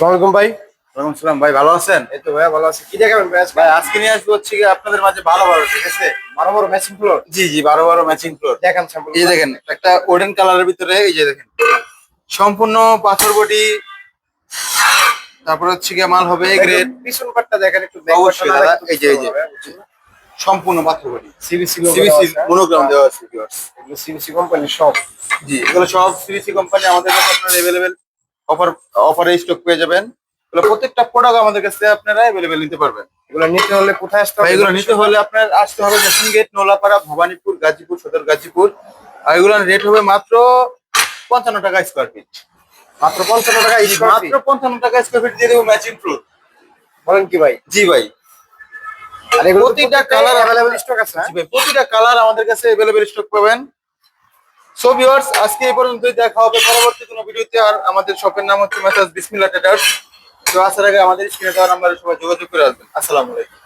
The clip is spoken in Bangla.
আসসালামু আলাইকুম ভাই। ওয়ালাইকুম সালাম ভাই, ভালো আছেন? এই তো ভাইয়া ভালো আছি। কি দেখাবেন ভাই আজকে? ভাই আজকে নিয়ে আসবো হচ্ছে কি আপনাদের মাঝে ভালো ভালো, ঠিক আছে? বড় বড় ম্যাচিং ফ্লোর জি জি, বারো বারো ম্যাচিং ফ্লোর। দেখান স্যাম্পল। এই যে দেখেন একটা ওডেন কালারের ভিতরে, এই যে দেখেন সম্পূর্ণ পাথর বডি। তারপর হচ্ছে কি মাল হবে গ্রেড। পিছন পাটটা দেখেন একটু। অবশ্যই দাদা, এই যে সম্পূর্ণ পাথর বডি, সিবিসি সিবিসি মনোগ্রাম দেওয়া আছে ভিউয়ার্স। এগুলো সিবিসি কোম্পানির সব। জি, এগুলো সব সিবিসি কোম্পানি আমাদের কাছে আপনারা अवेलेबल অফারে স্টক পেয়ে যাবেন। এগুলো প্রত্যেকটা প্রোডাক্ট আমাদের কাছে আপনারা अवेलेबल নিতে পারবেন। এগুলো নিতে হলে কোথায় আসতে হবে? এগুলো নিতে হলে আপনার আসতে হবে রেশন গেট, নোলাপাড়া, ভবানীপুর, গাজীপুর, সদর গাজীপুর। আর এগুলো রেট হবে মাত্র 55 টাকা স্কোয়ার ফিট। মাত্র 55 টাকা স্কয়ার মাত্র ফিট। 55 টাকা স্কোয়ার ফিট দিয়ে দেবো ম্যাচিং ফ্লোর। বলেন কি ভাই? জি ভাই। আর এগুলো প্রতিটা কালার अवेलेबल স্টক আছে। জি ভাই, প্রতিটা কালার আমাদের কাছে अवेलेबल স্টক পাবেন। সো ভিউয়ার্স, আজকে এই পর্যন্তই, দেখা হবে পরবর্তী কোনো ভিডিওতে। আর আমাদের শপের নাম হচ্ছে মেসার্স বিসমিল্লাহ ট্রেডার্স। তো আসার আগে আমাদের স্ক্রিনে দেওয়া নাম্বারে সবাই যোগাযোগ করে আসবেন। আসসালামু আলাইকুম।